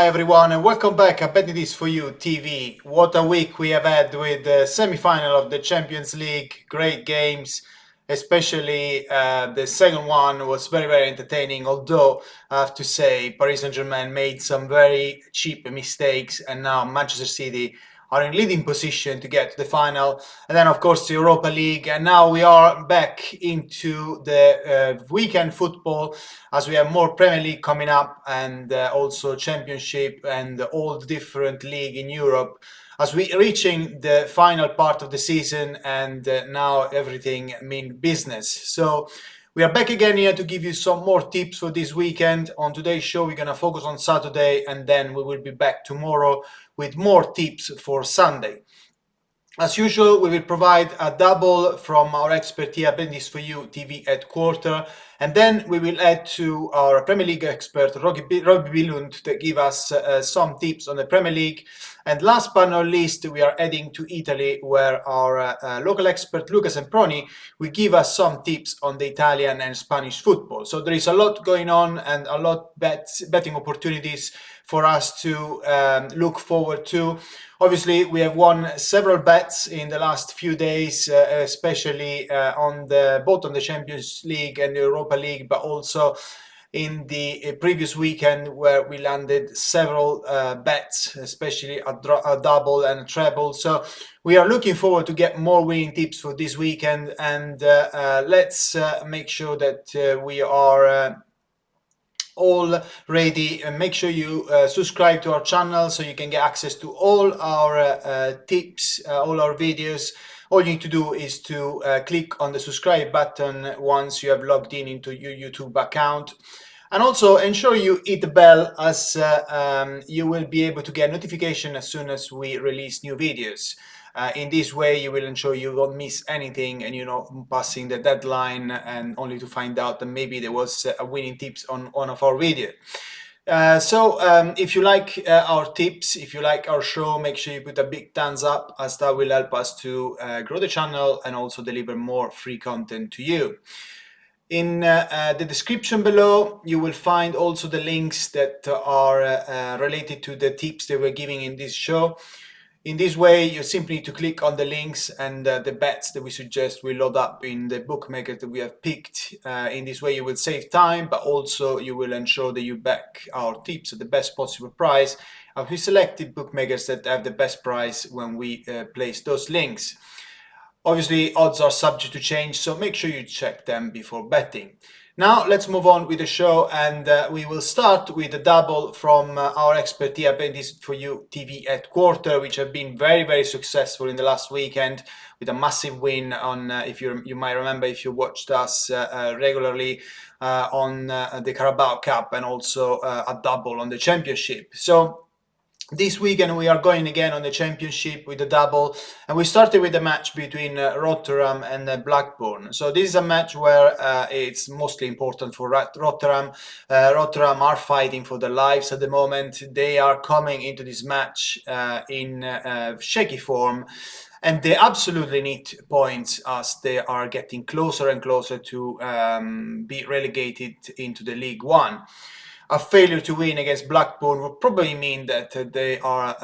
Hi everyone and welcome back at Bet It Is For You TV. What a week we have had with the semi-final of the Champions League. Great games, especially the second one was very entertaining, although I have to say Paris Saint-Germain made some very cheap mistakes and now Manchester City are in leading position to get to the final. And then of course the Europa League, and now we are back into the weekend football as we have more Premier League coming up and also Championship and all the different league in Europe as we reaching the final part of the season, and now everything mean business. So we are back again here to give you some more tips for this weekend. On today's show, we're going to focus on Saturday, and then we will be back tomorrow with more tips for Sunday. As usual, we will provide a double from our expert here, Bet It Is For You TV headquarters, and then we will add to our Premier League expert, Robbie Billund, to give us some tips on the Premier League. And last but not least, we are adding to Italy, where our local expert, Luca Semproni, will give us some tips on the Italian and Spanish football. So there is a lot going on and a lot betting opportunities for us to look forward to. Obviously, we have won several bets in the last few days, especially both on the Champions League and the Europa League, but also in the previous weekend where we landed several bets, especially a double and a treble. So we are looking forward to get more winning tips for this weekend, and let's make sure that we are all ready. And make sure you subscribe to our channel so you can get access to all our tips, all our videos. All you need to do is to click on the subscribe button once you have logged in into your YouTube account. And also ensure you hit the bell, as you will be able to get notification as soon as we release new videos. In this way, you will ensure you won't miss anything and you're not passing the deadline and only to find out that maybe there was a winning tips on one of our videos. If you like our tips, if you like our show, make sure you put a big thumbs up, as that will help us to grow the channel and also deliver more free content to you. In the description below, you will find also the links that are related to the tips that we're giving in this show. In this way, you simply need to click on the links, and the bets that we suggest will load up in the bookmaker that we have picked. In this way, you will save time, but also you will ensure that you back our tips at the best possible price. We selected bookmakers that have the best price when we place those links. Obviously, odds are subject to change, so make sure you check them before betting. Now, let's move on with the show, and we will start with a double from our expert here, Bet It Is For You TV headquarters, which have been very successful in the last weekend with a massive win on, if you might remember if you watched us regularly, on the Carabao Cup, and also a double on the Championship. So this weekend we are going again on the Championship with a double, and we started with a match between Rotterdam and Blackburn. So this is a match where it's mostly important for Rotterdam. Rotterdam are fighting for their lives at the moment. They are coming into this match in shaky form, and they absolutely need points as they are getting closer and closer to be relegated into the League One. A failure to win against Blackburn would probably mean that they are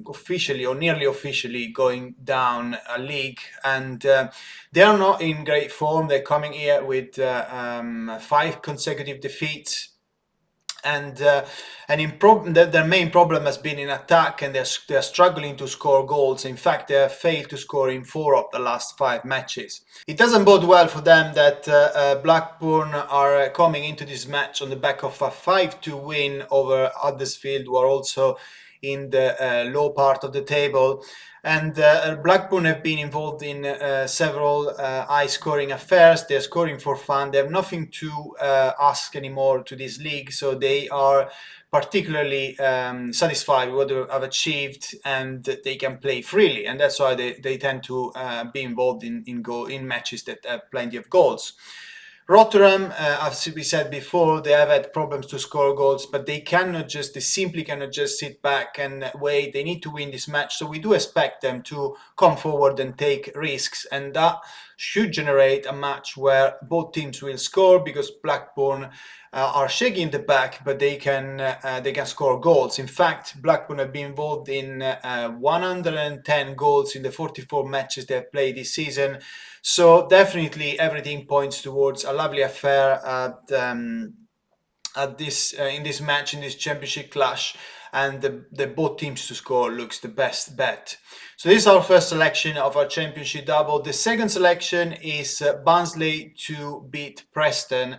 officially or nearly officially going down a league, and they are not in great form. They're coming here with 5 consecutive defeats. And their main problem has been in attack, and they're struggling to score goals. In fact, they have failed to score in 4 of the last 5 matches. It doesn't bode well for them that Blackburn are coming into this match on the back of a 5-2 win over Huddersfield, who are also in the low part of the table. And Blackburn have been involved in several high-scoring affairs. They're scoring for fun. They have nothing to ask anymore to this league, so they are particularly satisfied with what they have achieved, and they can play freely. And that's why they tend to be involved in matches that have plenty of goals. Rotterdam, as we said before, they have had problems to score goals, but they simply cannot just sit back and wait. They need to win this match, so we do expect them to come forward and take risks, and that should generate a match where both teams will score, because Blackburn are shaking the back, but they can score goals. In fact, Blackburn have been involved in 110 goals in the 44 matches they have played this season. So definitely everything points towards a lovely affair at this in this match, in this championship clash, and the both teams to score looks the best bet. So this is our first selection of our championship double. The second selection is Barnsley to beat Preston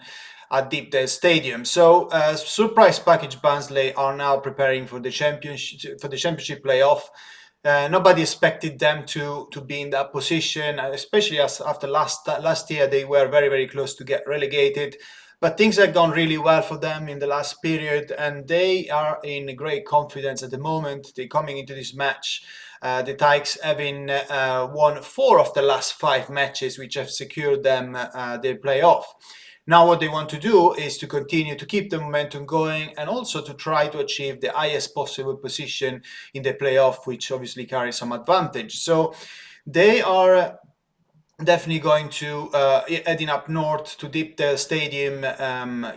at Deepdale Stadium. So surprise package Barnsley are now preparing for the championship playoff. Nobody expected them to be in that position, especially as after last year they were very, very close to get relegated. But things have gone really well for them in the last period, and they are in great confidence at the moment. They're coming into this match, the Tykes having won 4 of the last 5 matches, which have secured them their playoff. Now what they want to do is to continue to keep the momentum going, and also to try to achieve the highest possible position in the playoff, which obviously carries some advantage. So they are definitely going to heading up north to Deepdale Stadium,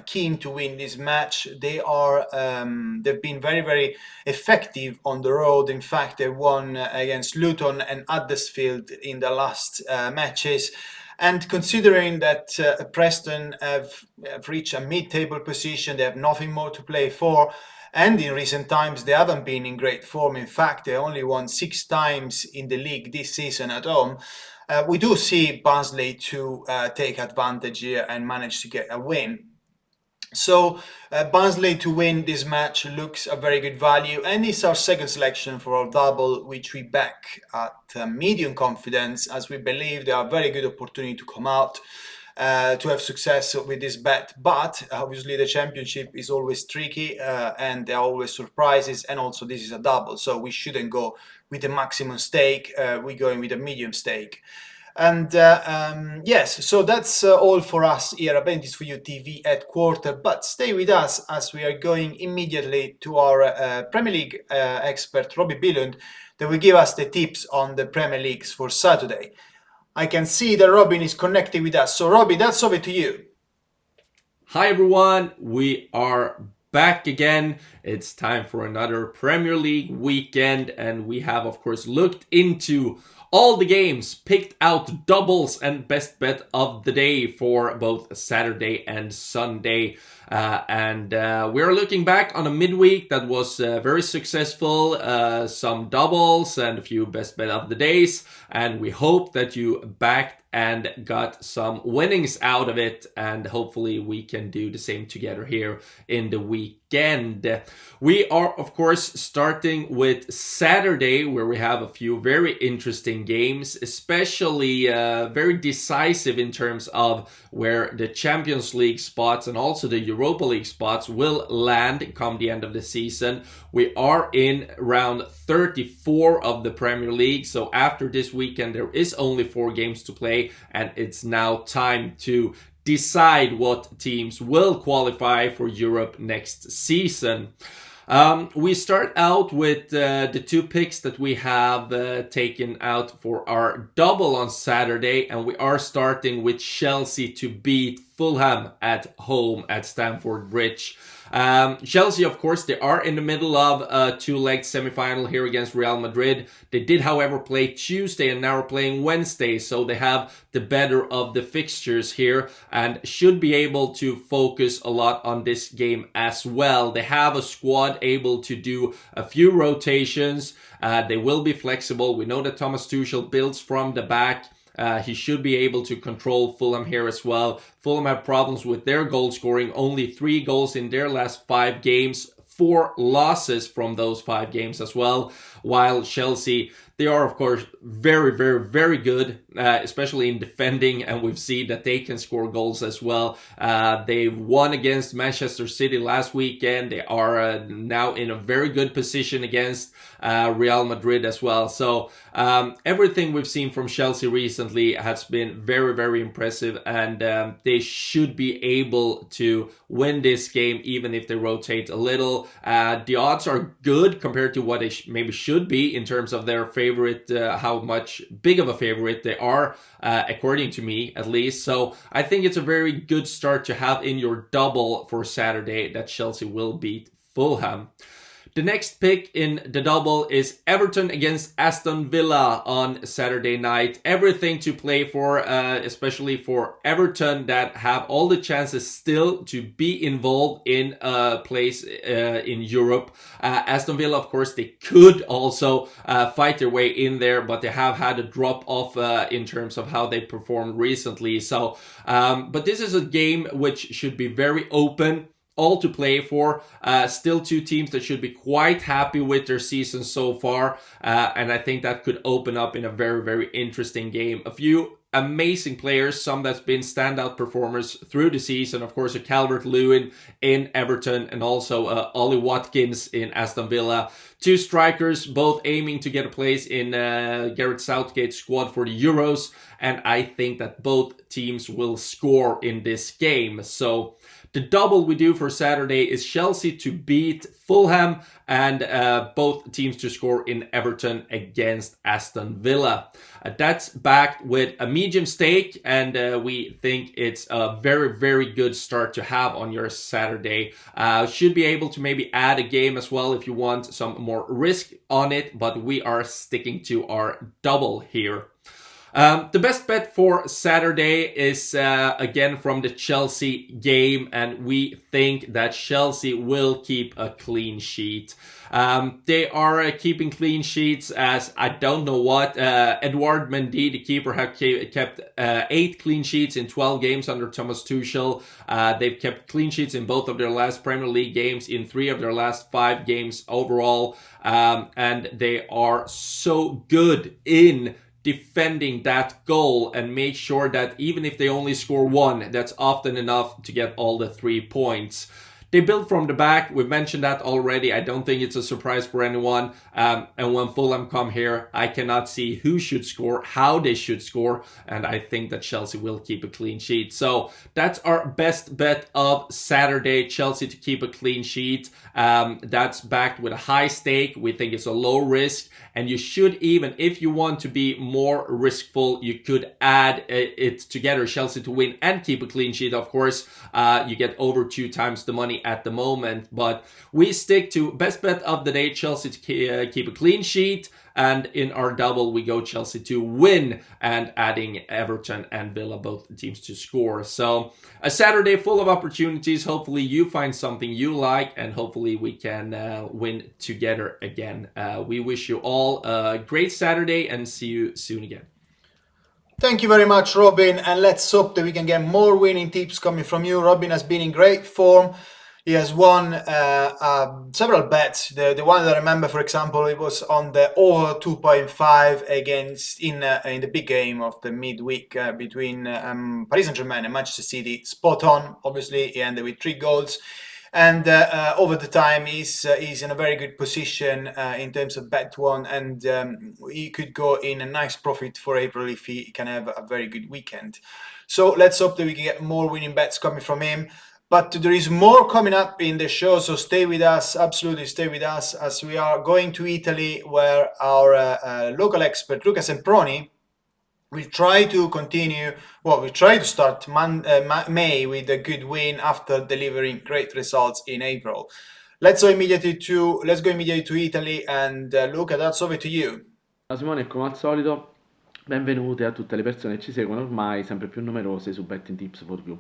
keen to win this match. They've been very, very effective on the road. In fact, they won against Luton and Huddersfield in the last matches. And considering that Preston have reached a mid-table position, they have nothing more to play for. And in recent times, they haven't been in great form. In fact, they only won 6 times in the league this season at home. We do see Barnsley to take advantage here and manage to get a win. So Barnsley to win this match looks a very good value, and it's our second selection for our double, which we back at medium confidence, as we believe they are a very good opportunity to come out to have success with this bet. But obviously the championship is always tricky and there are always surprises, and also this is a double, so we shouldn't go with the maximum stake. We're going with a medium stake. And yes, so that's all for us here at Bentis for You TV headquarters. But stay with us, as we are going immediately to our Premier League expert Robbie Billund, that will give us the tips on the Premier Leagues for Saturday. I can see that Robin is connected with us. So Robbie, that's over to you. Hi everyone, we are back again. It's time for another Premier League weekend, and we have of course looked into all the games, picked out doubles and best bet of the day for both Saturday and Sunday. We're looking back on a midweek that was very successful, some doubles and a few best bet of the days, and we hope that you backed and got some winnings out of it, and hopefully we can do the same together here in the weekend. We are of course starting with Saturday, where we have a few very interesting games, especially very decisive in terms of where the Champions League spots and also the Europa League spots will land come the end of the season. We are in round 34 of the Premier League, so after this weekend there is only 4 games to play, and it's now time to decide what teams will qualify for Europe next season. We start out with the 2 picks that we have taken out for our double on Saturday, and we are starting with Chelsea to beat Fulham at home at Stamford Bridge. Chelsea, of course, they are in the middle of a 2-legged semi-final here against Real Madrid. They did, however, play Tuesday and now are playing Wednesday, so they have the better of the fixtures here and should be able to focus a lot on this game as well. They have a squad able to do a few rotations. They will be flexible. We know that Thomas Tuchel builds from the back. He should be able to control Fulham here as well. Fulham have problems with their goal scoring, only 3 goals in their last 5 games, 4 losses from those 5 games as well, while Chelsea, they are of course very, very, very good, especially in defending, and we've seen that they can score goals as well. They won against Manchester City last weekend. They are now in a very good position against Real Madrid as well. So everything we've seen from Chelsea recently has been very, very impressive, and they should be able to win this game even if they rotate a little. The odds are good compared to what they maybe should be in terms of their favorite, how much big of a favorite they are, according to me at least. So I think it's a very good start to have in your double for Saturday that Chelsea will beat Fulham. The next pick in the double is Everton against Aston Villa on Saturday night. Everything to play for, especially for Everton that have all the chances still to be involved in a place in Europe. Aston Villa, of course, they could also fight their way in there, but they have had a drop off in terms of how they performed recently. So, but this is a game which should be very open. All to play for. Still two teams that should be quite happy with their season so far. And I think that could open up in a very, very interesting game. A few amazing players, some that's been standout performers through the season. Of course, a Calvert-Lewin in Everton and also Ollie Watkins in Aston Villa. Two strikers, both aiming to get a place in Gareth Southgate's squad for the Euros. And I think that both teams will score in this game. So the double we do for Saturday is Chelsea to beat Fulham and both teams to score in Everton against Aston Villa. That's backed with a medium stake, and we think it's a very, very good start to have on your Saturday. Should be able to maybe add a game as well if you want some more risk on it, but we are sticking to our double here. The best bet for Saturday is again from the Chelsea game, and we think that Chelsea will keep a clean sheet. They are keeping clean sheets as I don't know what. Edouard Mendy, the keeper, have kept 8 clean sheets in 12 games under Thomas Tuchel. They've kept clean sheets in both of their last Premier League games, in 3 of their last 5 games overall, and they are so good in defending that goal and make sure that even if they only score 1, that's often enough to get all the 3 points. They build from the back. We've mentioned that already. I don't think it's a surprise for anyone. And when Fulham come here, I cannot see who should score, how they should score. And I think that Chelsea will keep a clean sheet. So that's our best bet of Saturday, Chelsea to keep a clean sheet. That's backed with a high stake. We think it's a low risk. And you should even, if you want to be more riskful, you could add it together, Chelsea to win and keep a clean sheet. Of course, you get over 2 times the money at the moment. But we stick to best bet of the day, Chelsea to keep a clean sheet. And in our double, we go Chelsea to win and adding Everton and Villa, both teams to score. So a Saturday full of opportunities. Hopefully you find something you like and hopefully we can win together again. We wish you all a great Saturday and see you soon again. Thank you very much, Robin. And let's hope that we can get more winning tips coming from you. Robin has been in great form. He has won several bets. The one that I remember, for example, it was on the over 2.5 against in the big game of the midweek between Paris Saint-Germain and Manchester City. Spot on. Obviously, he ended with 3 goals. And over the time, he's in a very good position in terms of bet one, and he could go in a nice profit for April if he can have a very good weekend. So let's hope that we can get more winning bets coming from him. But there is more coming up in the show, so stay with us, absolutely stay with us, as we are going to Italy, where our local expert, Luca Semproni, will try to continue, we'll try to start May with a good win after delivering great results in April. Let's go immediately to Italy, and Luca, that's over to you. Ciao Simone, come al solito, benvenute a tutte le persone che ci seguono ormai sempre più numerose su Betting Tips for You.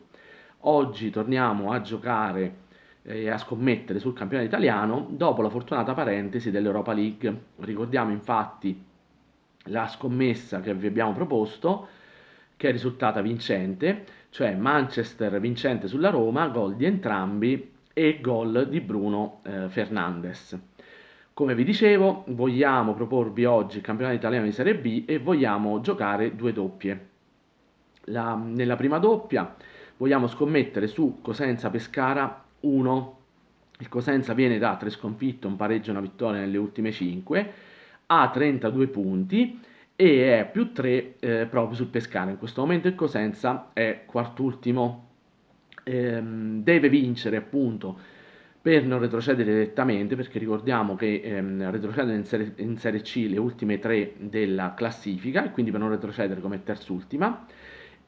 Oggi torniamo a giocare e a scommettere sul campionato italiano dopo la fortunata parentesi dell'Europa League. Ricordiamo infatti la scommessa che vi abbiamo proposto, che è risultata vincente, cioè Manchester vincente sulla Roma, gol di entrambi e gol di Bruno Fernandes. Come vi dicevo, vogliamo proporvi oggi il campionato italiano di Serie B e vogliamo giocare 2 doppie. Nella prima doppia vogliamo scommettere su Cosenza-Pescara 1. Il Cosenza viene da 3 sconfitte, un pareggio e una vittoria nelle ultime 5, ha 32 punti e è più 3 proprio sul Pescara. In questo momento il Cosenza è quartultimo, deve vincere appunto per non retrocedere direttamente, perché ricordiamo che retrocedono in serie C le ultime 3 della classifica, e quindi per non retrocedere come terzultima,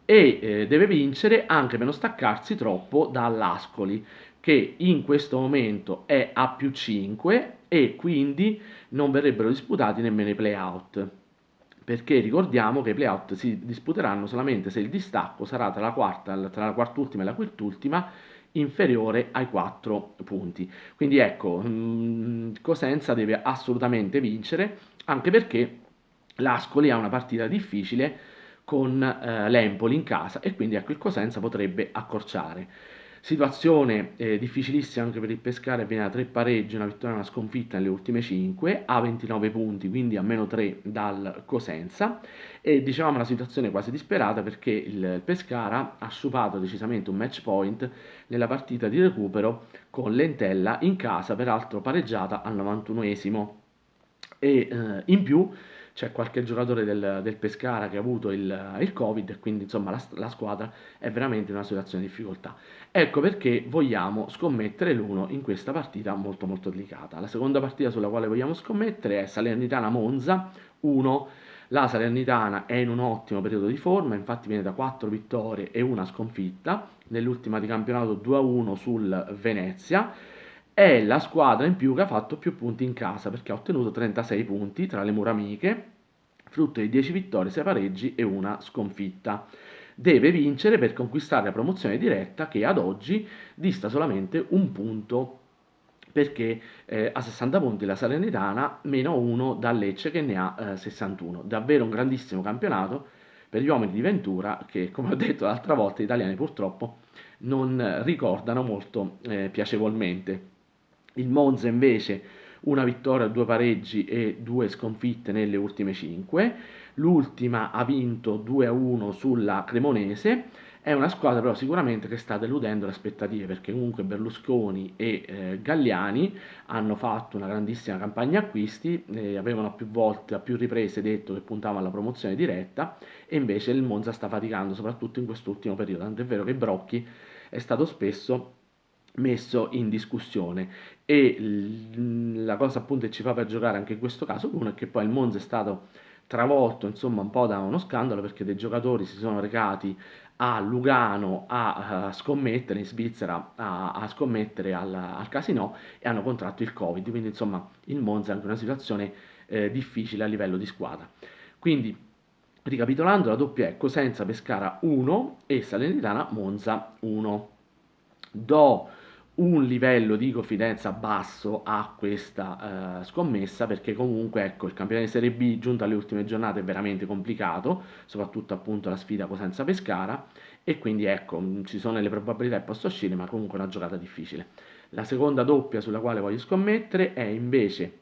e deve vincere anche per non staccarsi troppo dall'Ascoli, che in questo momento è a più 5 e quindi non verrebbero disputati nemmeno i play-out, perché ricordiamo che i play-out si disputeranno solamente se il distacco sarà tra la quart'ultima e la quintultima inferiore ai 4 punti. Quindi ecco, Cosenza deve assolutamente vincere, anche perché l'Ascoli ha una partita difficile con l'Empoli in casa, e quindi ecco il Cosenza potrebbe accorciare. Situazione difficilissima anche per il Pescara, viene da 3 pareggi, una vittoria e una sconfitta nelle ultime 5, ha 29 punti, quindi a meno 3 dal Cosenza, e dicevamo una situazione quasi disperata perché il Pescara ha sciupato decisamente un match point nella partita di recupero con l'Entella in casa, peraltro pareggiata al 91esimo, e in più c'è qualche giocatore del Pescara che ha avuto il Covid, e quindi insomma la squadra è veramente in una situazione di difficoltà. Ecco perché vogliamo scommettere l'uno in questa partita molto molto delicata. La seconda partita sulla quale vogliamo scommettere è Salernitana-Monza 1. La Salernitana è in un ottimo periodo di forma, infatti viene da 4 vittorie e una sconfitta, nell'ultima di campionato 2-1 sul Venezia. È la squadra in più che ha fatto più punti in casa, perché ha ottenuto 36 punti tra le mura amiche, frutto di 10 vittorie, 6 pareggi e una sconfitta. Deve vincere per conquistare la promozione diretta, che ad oggi dista solamente un punto, perché a 60 punti la Salernitana, meno 1 da Lecce che ne ha 61. Davvero un grandissimo campionato per gli uomini di Ventura, che come ho detto l'altra volta gli italiani purtroppo non ricordano molto piacevolmente. Il Monza invece una vittoria, 2 pareggi e 2 sconfitte nelle ultime 5. L'ultima ha vinto 2-1 sulla Cremonese. È una squadra però sicuramente che sta deludendo le aspettative, perché comunque Berlusconi e Galliani hanno fatto una grandissima campagna acquisti, avevano più volte, a più riprese detto che puntavano alla promozione diretta, e invece il Monza sta faticando soprattutto in quest'ultimo periodo, tanto è vero che Brocchi è stato spesso messo in discussione, e la cosa appunto che ci fa per giocare anche in questo caso uno è che poi il Monza è stato travolto insomma un po' da uno scandalo, perché dei giocatori si sono recati a Lugano a scommettere in Svizzera, a scommettere al casino, e hanno contratto il Covid, quindi insomma il Monza è anche una situazione difficile a livello di squadra. Quindi ricapitolando, la doppia è Cosenza Pescara 1 e Salernitana Monza 1. Do un livello di confidenza basso a questa scommessa, perché comunque ecco, il campionato di Serie B giunto alle ultime giornate è veramente complicato, soprattutto appunto la sfida Cosenza Pescara, e quindi ecco, ci sono le probabilità che possa uscire, ma comunque è una giocata difficile. La seconda doppia sulla quale voglio scommettere è invece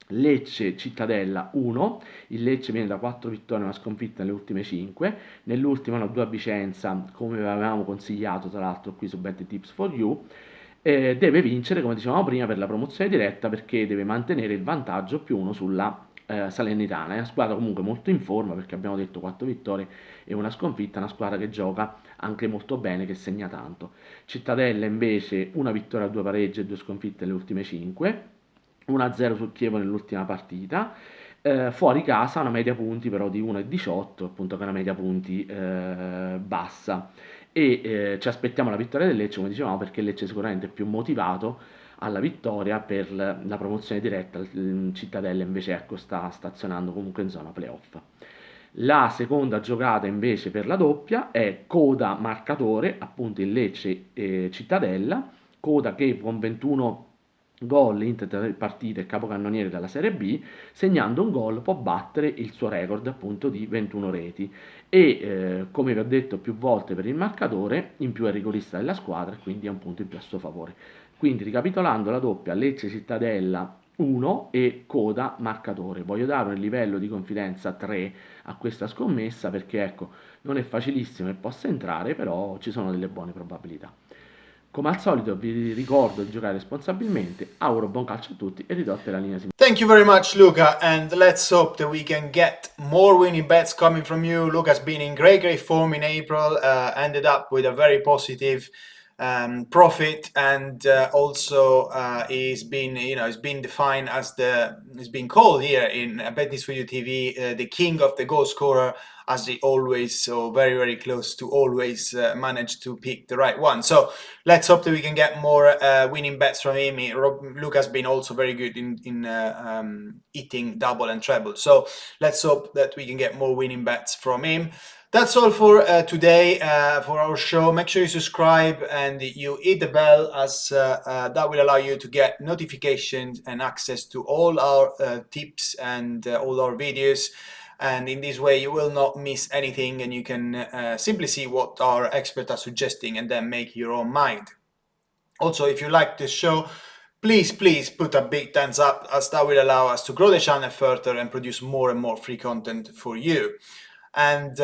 Lecce Cittadella 1. Il Lecce viene da 4 vittorie e una sconfitta nelle ultime 5, nell'ultima hanno 2 a Vicenza, come avevamo consigliato tra l'altro qui su Bet Tips for You. Deve vincere, come dicevamo prima, per la promozione diretta, perché deve mantenere il vantaggio più 1 sulla Salernitana. È una squadra comunque molto in forma, perché abbiamo detto 4 vittorie e una sconfitta, una squadra che gioca anche molto bene, che segna tanto. Cittadella invece una vittoria, 2 pareggi e 2 sconfitte nelle ultime 5, 1-0 sul Chievo nell'ultima partita. Fuori casa una media punti però di 1,18, appunto, che è una media punti bassa, e ci aspettiamo la vittoria del Lecce, come dicevamo, perché il Lecce è sicuramente più motivato alla vittoria per la promozione diretta. Il Cittadella invece ecco, sta stazionando comunque in zona playoff. La seconda giocata invece per la doppia è coda marcatore, appunto il Lecce Cittadella, coda che con 21 gol in 3 partite è capocannoniere della Serie B, segnando un gol può battere il suo record appunto di 21 reti, e come vi ho detto più volte per il marcatore, in più è rigorista della squadra, quindi è un punto in più a suo favore. Quindi ricapitolando, la doppia Lecce Cittadella 1 e coda marcatore. Voglio dare un livello di confidenza 3 a questa scommessa, perché ecco, non è facilissimo che possa entrare, però ci sono delle buone probabilità. Come al solito vi ricordo di giocare responsabilmente. Auguro buon calcio a tutti e ridò la linea. Thank you very much, Luca, and let's hope that we can get more winning bets coming from you. Luca's been in great form in April, ended up with a very positive profit, and also is been is being defined as is being called here in Bet This For You TV the king of the goal scorer, as he always, so very very close to always manage to pick the right one. So let's hope that we can get more winning bets from him. Luke has been also very good in hitting double and treble, so let's hope that we can get more winning bets from him. That's all for today for our show. Make sure you subscribe and you hit the bell, as that will allow you to get notifications and access to all our tips and all our videos. And in this way, you will not miss anything, and you can simply see what our experts are suggesting and then make your own mind. Also, if you like this show, please put a big thumbs up, as that will allow us to grow the channel further and produce more and more free content for you. And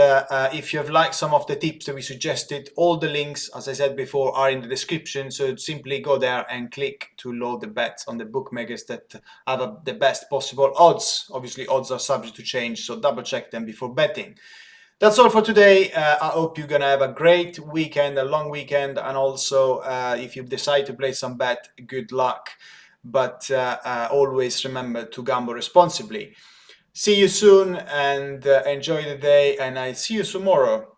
if you have liked some of the tips that we suggested, all the links, as I said before, are in the description. So simply go there and click to load the bets on the bookmakers that have the best possible odds. Obviously, odds are subject to change, so double check them before betting. That's all for today. I hope you're gonna have a great weekend, a long weekend, and also if you decide to play some bet, good luck. But always remember to gamble responsibly. See you soon, and enjoy the day, and I'll see you tomorrow.